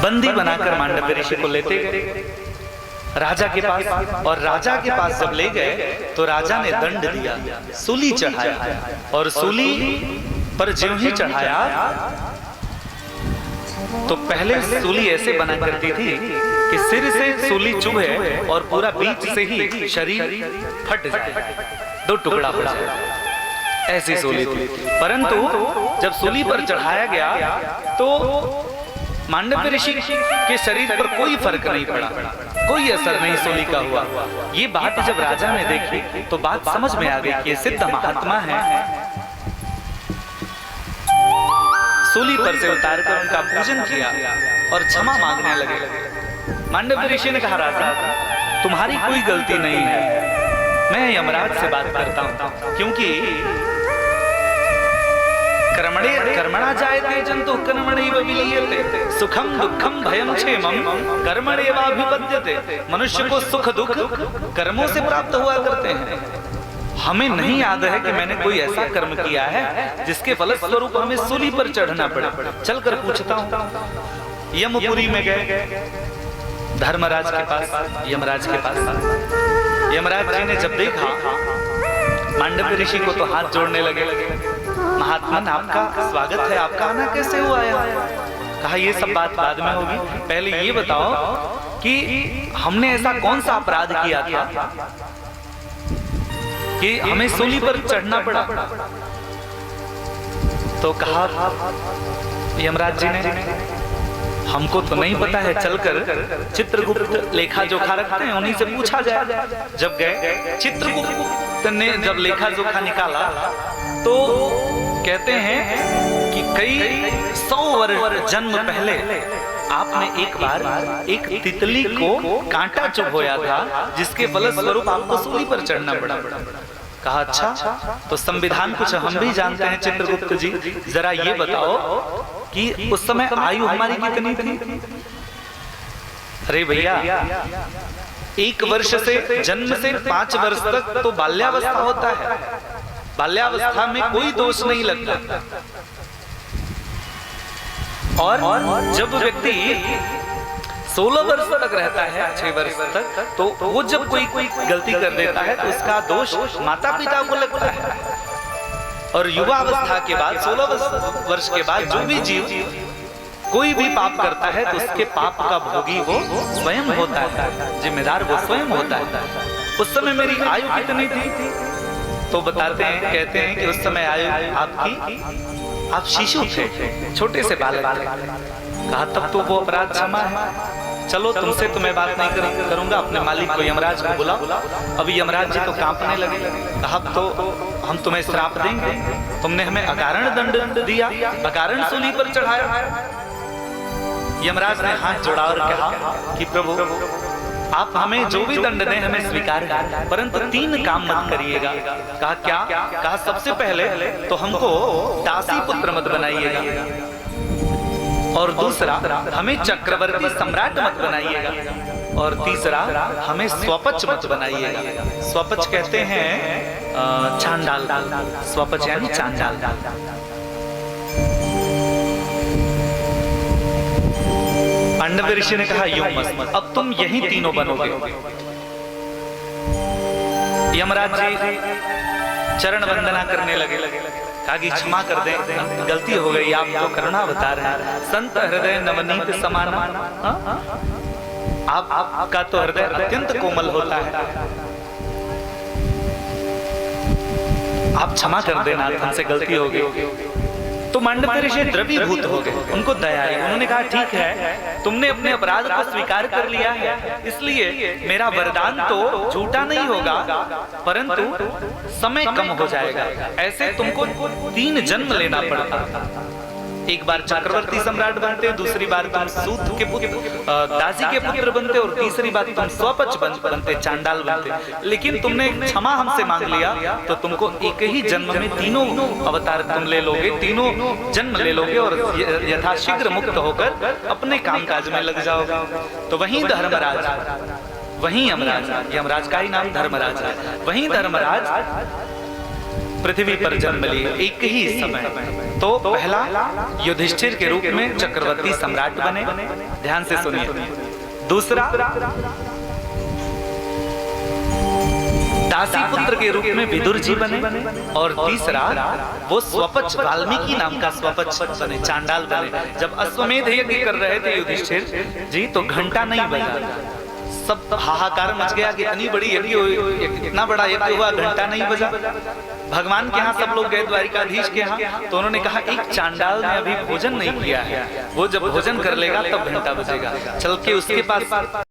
बंदी बनाकर मांडव्य ऋषि को लेते गए राजा के पास। और राजा के पास जब ले गए तो राजा ने दंड दिया, सूली चढ़ाया। और सूली पर ज्यों ही चढ़ाया तो पहले सूली ऐसे बना करती थी कि सिर से सूली चुभे और पूरा बीच से ही शरीर फट जाए, दो टुकड़ा हो जाए, ऐसी सूली थी। परंतु जब सूली पर चढ़ाया गया तो मांडव्य ऋषि के शरीर पर कोई फर्क नहीं पड़ा, कोई असर नहीं सूली का हुआ। ये बात जब राजा ने देखी तो बात समझ में आ गई कि ये सिद्ध महात्मा है। सूली पर से उतारकर उनका पूजन किया और क्षमा मांगने लगे। मांडव्य ऋषि ने कहा, राजा तुम्हारी कोई गलती नहीं है, मैं यमराज से बात करता हूं, क्योंकि कर्मणा जायते जंतु कर्मणैव विलीयते, सुखम दुखम भयम क्षेमम कर्मणैवाभिपद्यते। मनुष्य को सुख दुख कर्मों से प्राप्त हुआ करते हैं। हमें नहीं याद है कि मैंने कोई ऐसा कर्म किया है जिसके फलस्वरूप हमें सूली पर चढ़ना पड़े। चलकर पूछता हूं। यमपुरी में गए धर्मराज के पास, यमराज के पास। यमराज जी ने जब देखा मांडव्य ऋषि को तो हाथ जोड़ने लगे। महात्मन आपका स्वागत है, आपका आना कैसे हुआ है? कहा ये सब बात बाद में होगी, पहले ये बताओ कि हमने ऐसा कौन सा अपराध किया था कि हमें सूली पर चढ़ना पड़ा? तो कहा यमराज जी ने, हमको तो नहीं पता है, चलकर चित्रगुप्त लेखा जोखा रखते हैं, उन्हीं से पूछा जाए। जब गए चित्रगुप्त ने जब लेखा जोखा निकाला तो कहते हैं कि कई 100 वर्ष जन्म पहले आपने एक बार एक तितली को कांटा चुभोया था, जिसके फलस्वरूप आपको सूली पर चढ़ना पड़ा। कहा अच्छा, तो संविधान कुछ हम भी जानते हैं चित्रगुप्त जी, जरा ये बताओ कि उस समय आयु हमारी कितनी थी? अरे भैया, 1 वर्ष से जन्म से 5 वर्ष तक तो बाल्यावस्था होता है, बाल्यावस्था में कोई दोष नहीं लगता। और जब व्यक्ति 16 वर्ष तक रहता है, 6 वर्ष तक, तो वो जब कोई गलती कर देता है तो उसका दोष माता पिता को लगता है। और युवा अवस्था के बाद 16 वर्ष के बाद जो भी जीव कोई भी पाप करता है तो उसके पाप का भोगी वो स्वयं होता है, जिम्मेदार वो स्वयं होता है। उस समय मेरी आयु कितनी थी? तो बताते हैं, कहते हैं कि उस समय आयु आपकी, आप शिशु थे, छोटे से बालक थे। कहा तब तो वो अपराध क्षमा है, चलो तुमसे तो मैं बात नहीं करूंगा, अपने मालिक को यमराज को बुलाओ। अभी यमराज जी तो कांपने लगे। कहा तो हम तुम्हें श्राप देंगे, तुमने हमें अकारण दंड दिया, अकारण सूली पर चढ़ाया। यमराज ने हाथ जोड़ा और कहा कि प्रभु आप हमें जो भी दंड दें हमें स्वीकार करें, परंतु 3 काम मत करिएगा। कहा क्या? कहा सबसे पहले तो हमको दासी पुत्र मत बनाइएगा, और दूसरा हमें चक्रवर्ती सम्राट मत बनाइएगा, और तीसरा हमें स्वपच मत बनाइएगा। स्वपच कहते हैं चांडाल, स्वपच यानी चांडाल। मांडव्य ऋषि ने कहा यूं मत, अब तुम यही तीनों बनोगे। यमराज जी चरण वंदना करने लगे। कहा कि क्षमा कर दे, गलती हो गई, आप तो करुणावतार हैं, संत हृदय नवनीत समान। आपका तो हृदय अत्यंत कोमल होता है, आप क्षमा कर देना, हमसे गलती हो गई। तो मांडव्य ऋषि द्रवीभूत हो गए, उनको दया आई। उन्होंने कहा ठीक है, तुमने अपने अपराध को स्वीकार कर लिया है, इसलिए मेरा वरदान तो झूठा नहीं होगा, परंतु समय कम हो जाएगा। ऐसे तुमको 3 जन्म लेना पड़ता, एक बार चक्रवर्ती सम्राट बनते, दूसरी बार तुम सूत के पुत्र दासी के पुत्र बनते, और तीसरी बार तुम स्वपच बनते, चांडाल बनते। लेकिन तुमने क्षमा हमसे मांग लिया तो तुमको एक ही जन्म में 3 अवतार तुम ले लोगे, 3 जन्म ले लोगे, और यथाशीघ्र मुक्त होकर अपने कामकाज में लग जाओगे। तो वहीं धर्मराज, वहीं यमराज, यमराज का ही नाम धर्मराज है, वहीं धर्मराज पृथ्वी पर जन्म लिए एक ही समय। तो पहला युधिष्ठिर के रूप में चक्रवर्ती सम्राट बने, ध्यान से सुनिए। दूसरा दासी पुत्र के रूप में विदुर जी बने, और तीसरा वो स्वपच वाल्मीकि नाम का स्वपच बने, चांडाल बने। जब अश्वमेध यज्ञ कर रहे थे युधिष्ठिर जी तो घंटा नहीं बजा, सब हाहाकार मच गया कि इतनी बड़ी यज्ञ, इतना बड़ा यज्ञ हुआ, घंटा नहीं बजा। भगवान के यहाँ सब लोग गए, द्वारिकाधीश के यहाँ, तो उन्होंने कहा एक चांडाल ने अभी भोजन नहीं किया है, वो जब भोजन कर लेगा तब घंटा बजेगा। चल के उसके पास